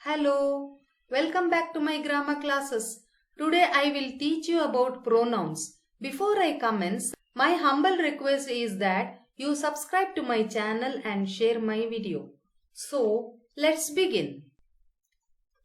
Hello, welcome back to my grammar classes. Today I will teach you about pronouns. Before I commence, my humble request is that you subscribe to my channel and share my video. So, let's begin.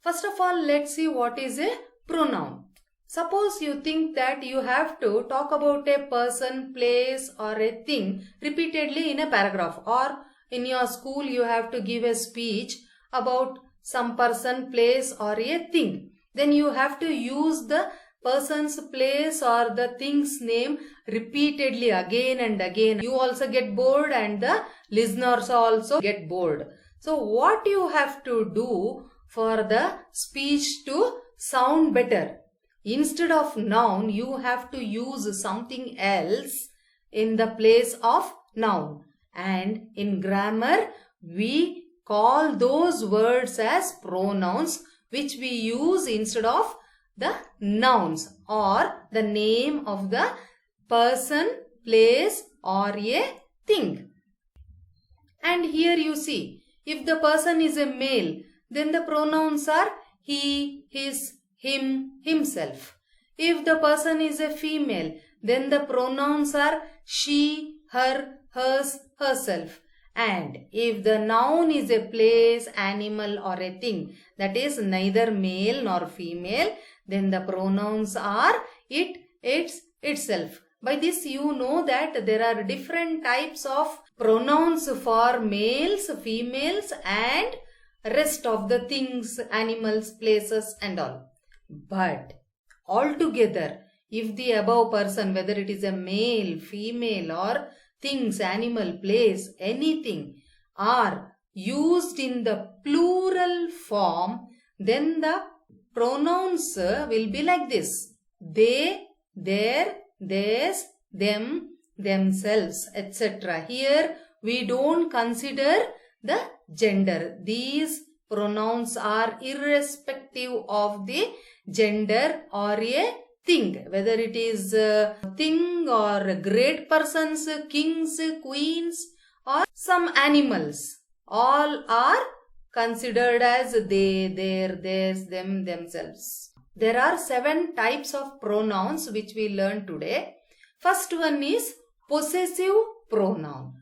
First of all, let's see what is a pronoun. Suppose you think that you have to talk about a person, place or a thing repeatedly in a paragraph, or in your school you have to give a speech about some person, place or a thing. Then you have to use the person's, place or the thing's name repeatedly again and again. You also get bored and the listeners also get bored. So what you have to do for the speech to sound better? Instead of noun, you have to use something else in the place of noun. And in grammar, we call those words as pronouns, which we use instead of the nouns or the name of the person, place or a thing. And here you see, if the person is a male, then the pronouns are he, his, him, himself. If the person is a female, then the pronouns are she, her, hers, herself. And if the noun is a place, animal or a thing that is neither male nor female, then the pronouns are it, its, itself. By this you know that there are different types of pronouns for males, females and rest of the things, animals, places and all. But altogether, if the above person, whether it is a male, female or things, animal, place, anything are used in the plural form, then the pronouns will be like this: they, their, theirs, them, themselves, etc. Here we don't consider the gender. These pronouns are irrespective of the gender or a thing, whether it is a thing or great persons, kings, queens or some animals. All are considered as they, their, theirs, them, themselves. There are 7 types of pronouns which we learn today. First one is possessive pronoun.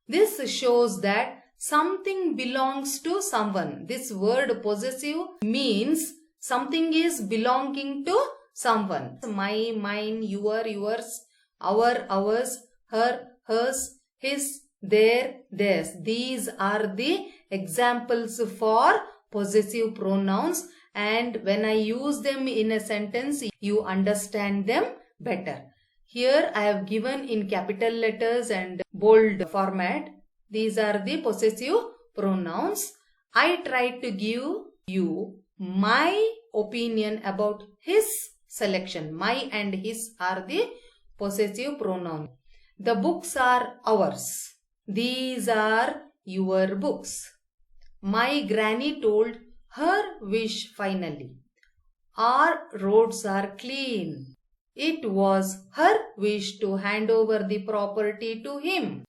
This shows that something belongs to someone. This word possessive means something is belonging to someone. My, mine, your, yours, our, ours, her, hers, his, their, theirs. These are the examples for possessive pronouns, and when I use them in a sentence, you understand them better. Here I have given in capital letters and bold format. These are the possessive pronouns. I tried to give you my opinion about his selection. My and his are the possessive pronoun. The books are ours. These are your books. My granny told her wish finally. Our roads are clean. It was her wish to hand over the property to him.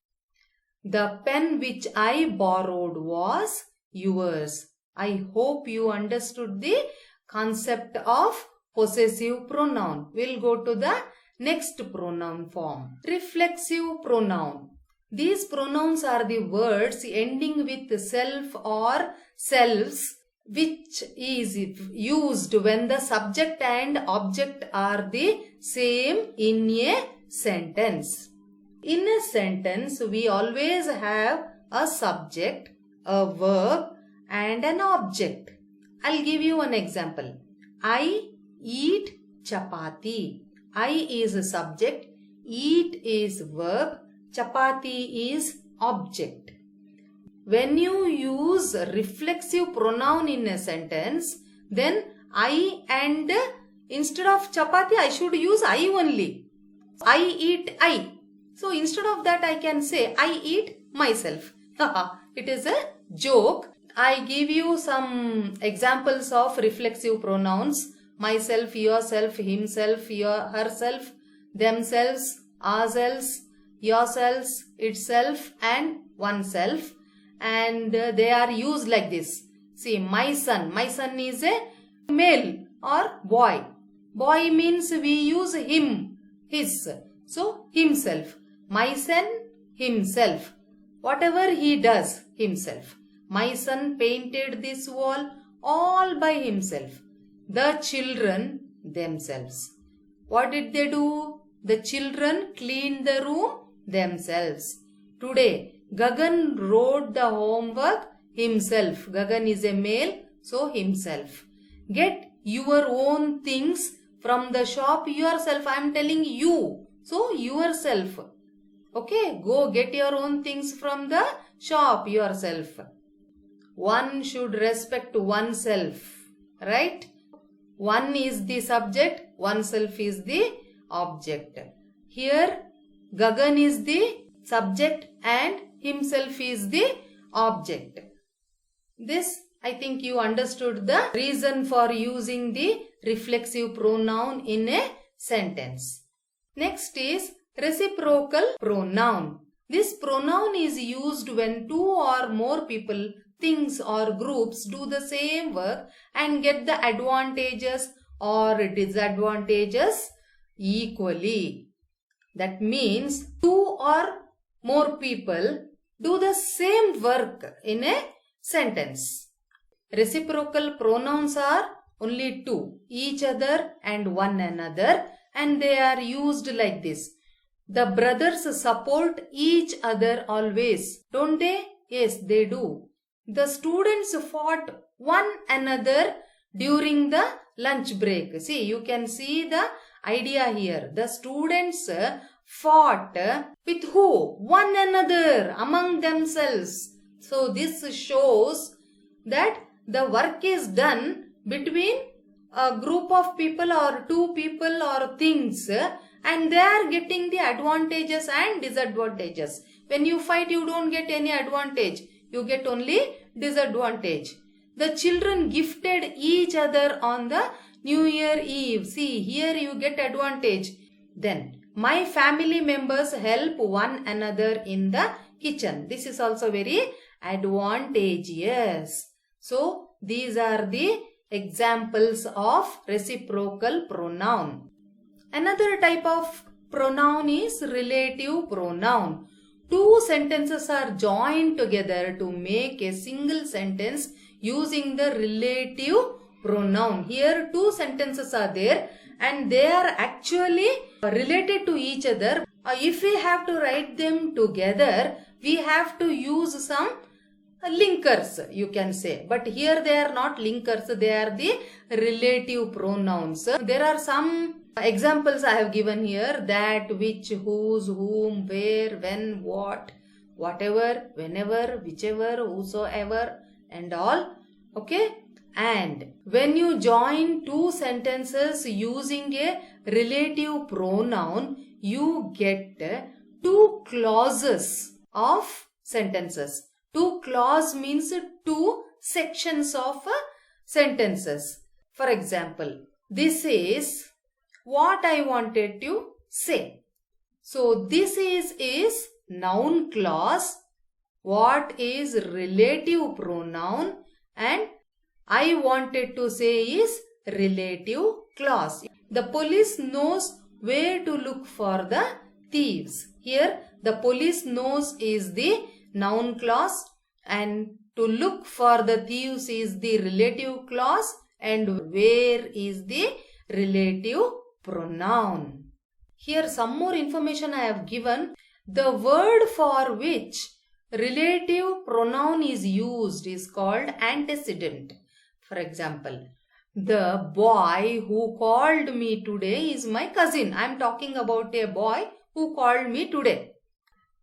The pen which I borrowed was yours. I hope you understood the concept of possessive pronoun. We'll go to the next pronoun form. Reflexive pronoun. These pronouns are the words ending with self or selves, which is used when the subject and object are the same in a sentence. In a sentence, we always have a subject, a verb and an object. I'll give you an example. I eat chapati. I is a subject, eat is verb, chapati is object. When you use reflexive pronoun in a sentence, then I and instead of chapati, I should use I only. I eat I. So instead of that, I can say I eat myself. It is a joke. I give you some examples of reflexive pronouns. Myself, yourself, himself, herself, themselves, ourselves, yourselves, itself and oneself. And they are used like this. See, my son. My son is a male or boy. Boy means we use him, his. So, himself. My son, himself. Whatever he does, himself. My son painted this wall all by himself. The children themselves. What did they do? The children cleaned the room themselves. Today, Gagan wrote the homework himself. Gagan is a male, so himself. Get your own things from the shop yourself. I am telling you. So, yourself. Okay, go get your own things from the shop yourself. One should respect oneself. Right? One is the subject, oneself is the object. Here, Gagan is the subject and himself is the object. This, I think you understood the reason for using the reflexive pronoun in a sentence. Next is reciprocal pronoun. This pronoun is used when two or more people, things or groups do the same work and get the advantages or disadvantages equally. That means two or more people do the same work in a sentence. Reciprocal pronouns are only two, each other and one another, and they are used like this. The brothers support each other always, don't they? Yes, they do. The students fought one another during the lunch break. See, you can see the idea here. The students fought with who? One another, among themselves. So, this shows that the work is done between a group of people or two people or things, and they are getting the advantages and disadvantages. When you fight, you don't get any advantage. You get only disadvantage. The children gifted each other on the New Year Eve. See, here you get advantage. Then, my family members help one another in the kitchen. This is also very advantageous. So, these are the examples of reciprocal pronoun. Another type of pronoun is relative pronoun. Two sentences are joined together to make a single sentence using the relative pronoun. Here two sentences are there and they are actually related to each other. If we have to write them together, we have to use some linkers, you can say. But here they are not linkers, they are the relative pronouns. There are some examples I have given here: that, which, whose, whom, where, when, what, whatever, whenever, whichever, whosoever, and all. Okay? And when you join two sentences using a relative pronoun, you get two clauses of sentences. Two clause means two sections of sentences. For example, this is what I wanted to say. So, this is noun clause, what is relative pronoun, and I wanted to say is relative clause. The police knows where to look for the thieves. Here, the police knows is the noun clause and to look for the thieves is the relative clause and where is the relative pronoun. Here some more information I have given. The word for which relative pronoun is used is called antecedent. For example, the boy who called me today is my cousin. I am talking about a boy who called me today.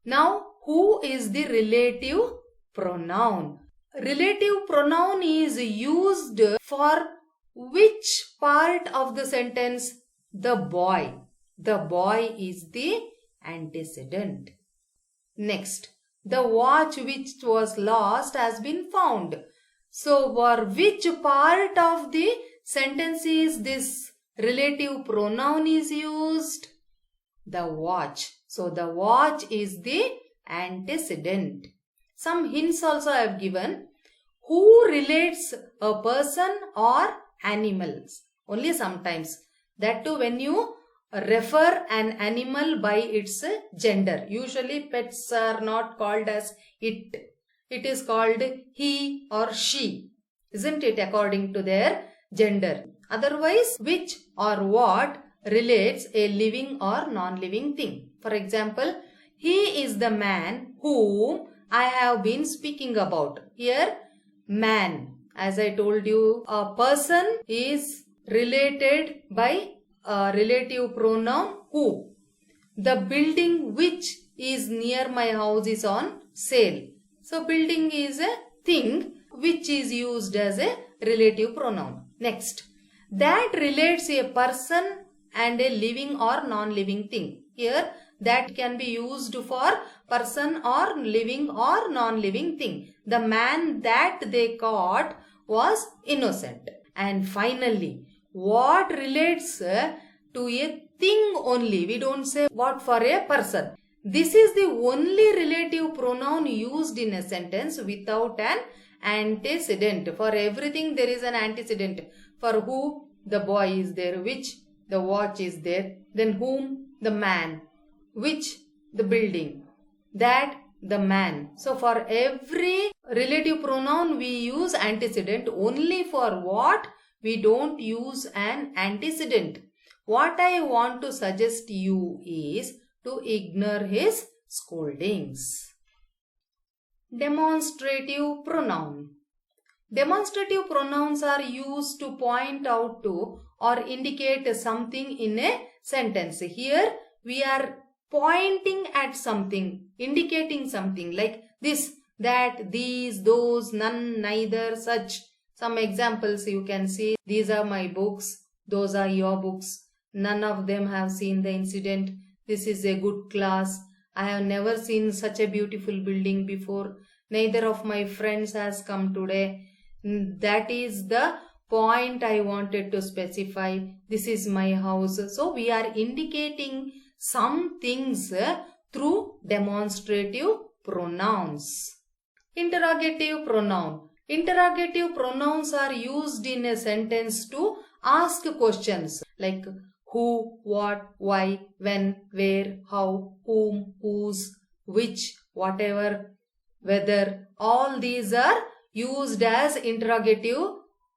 Now, who is the relative pronoun? Relative pronoun is used for which part of the sentence? The boy. The boy is the antecedent. Next, the watch which was lost has been found. So, for which part of the sentence is this relative pronoun is used? The watch. So, the watch is the antecedent. Some hints also I have given. who relates a person or animals. Only sometimes. That too when you refer an animal by its gender. Usually pets are not called as it. It is called he or she. Isn't it, according to their gender? Otherwise, which or what relates a living or non-living thing. For example, he is the man whom I have been speaking about. Here, man. As I told you, a person is related by a relative pronoun who. The building which is near my house is on sale. So, building is a thing which is used as a relative pronoun. Next, that relates a person and a living or non-living thing. Here, that can be used for person or living or non-living thing. The man that they caught was innocent. And finally, what relates to a thing only. We don't say what for a person. This is the only relative pronoun used in a sentence without an antecedent. For everything there is an antecedent. For who, the boy is there. Which, the watch is there. Then whom, the man. Which, the building. That, the man. So for every relative pronoun we use antecedent. Only for what we don't use an antecedent. What I want to suggest you is to ignore his scoldings. Demonstrative pronoun. Demonstrative pronouns are used to point out to or indicate something in a sentence. Here we are pointing at something, indicating something like this, that, these, those, none, neither, such. Some examples you can see. These are my books. Those are your books. None of them have seen the incident. This is a good class. I have never seen such a beautiful building before. Neither of my friends has come today. That is the point I wanted to specify. This is my house. So we are indicating some things through demonstrative pronouns. Interrogative pronoun. Interrogative pronouns are used in a sentence to ask questions like who, what, why, when, where, how, whom, whose, which, whatever, whether. All these are used as interrogative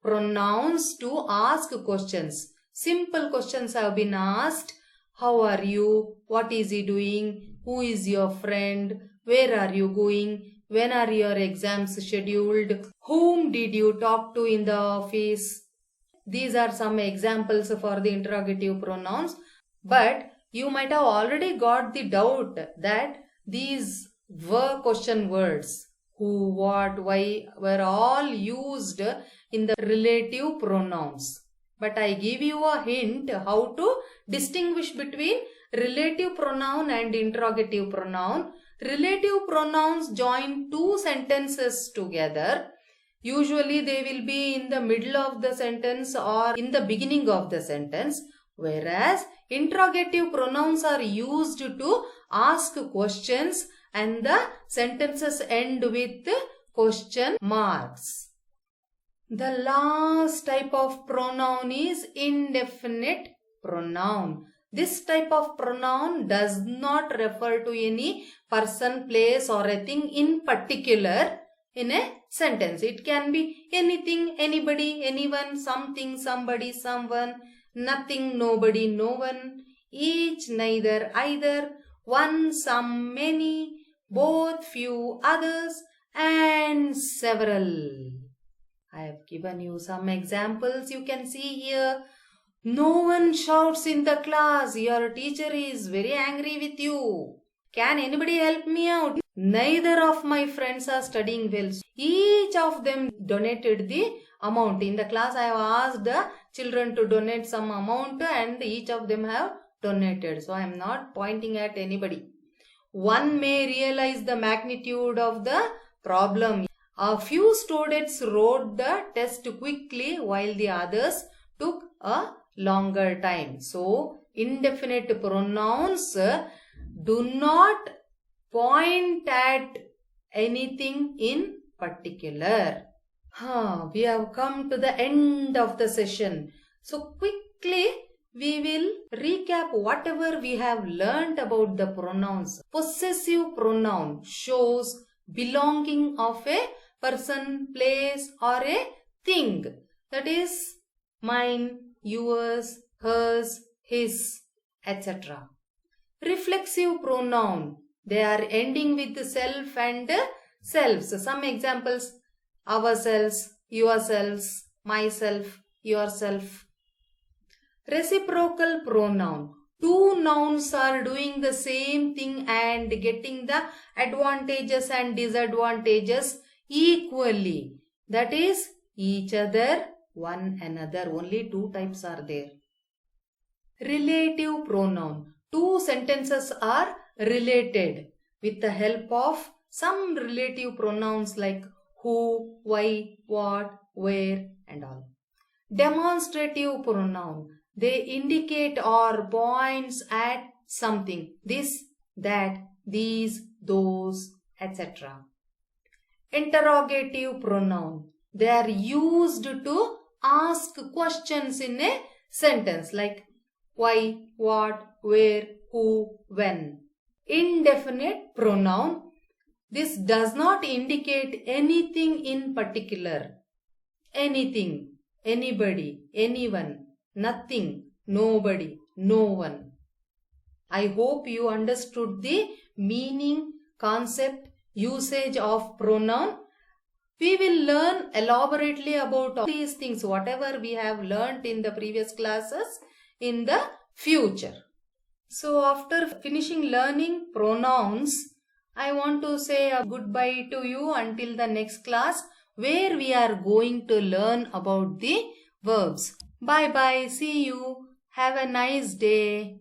pronouns to ask questions. Simple questions have been asked. How are you? What is he doing? Who is your friend? Where are you going? When are your exams scheduled? Whom did you talk to in the office? These are some examples for the interrogative pronouns. But you might have already got the doubt that these were question words. Who, what, why were all used in the relative pronouns. But I give you a hint how to distinguish between relative pronoun and interrogative pronoun. Relative pronouns join two sentences together. Usually they will be in the middle of the sentence or in the beginning of the sentence. Whereas interrogative pronouns are used to ask questions and the sentences end with question marks. The last type of pronoun is indefinite pronoun. This type of pronoun does not refer to any person, place or a thing in particular in a sentence. It can be anything, anybody, anyone, something, somebody, someone, nothing, nobody, no one, each, neither, either, one, some, many, both, few, others and several. I have given you some examples. You can see here. No one shouts in the class. Your teacher is very angry with you. Can anybody help me out? Neither of my friends are studying well. Each of them donated the amount. In the class I have asked the children to donate some amount and each of them have donated. So I am not pointing at anybody. One may realize the magnitude of the problem. A few students wrote the test quickly while the others took a longer time. So, indefinite pronouns do not point at anything in particular. We have come to the end of the session. So quickly we will recap whatever we have learnt about the pronouns. Possessive pronoun shows belonging of a person, place or a thing. That is mine, yours, hers, his, etc. Reflexive pronoun. They are ending with self and selves. Some examples: ourselves, yourselves, myself, yourself. Reciprocal pronoun. Two nouns are doing the same thing and getting the advantages and disadvantages equally. That is each other, one another. Only two types are there. Relative pronoun. Two sentences are related with the help of some relative pronouns like who, why, what, where and all. Demonstrative pronoun. They indicate or points at something. This, that, these, those, etc. Interrogative pronoun. They are used to ask questions in a sentence like why, what, where, who, when. Indefinite pronoun. This does not indicate anything in particular. Anything, anybody, anyone, nothing, nobody, no one. I hope you understood the meaning, concept, usage of pronoun. We will learn elaborately about all these things, whatever we have learnt in the previous classes, in the future. So after finishing learning pronouns, I want to say a goodbye to you until the next class, where we are going to learn about the verbs. Bye bye. See you. Have a nice day.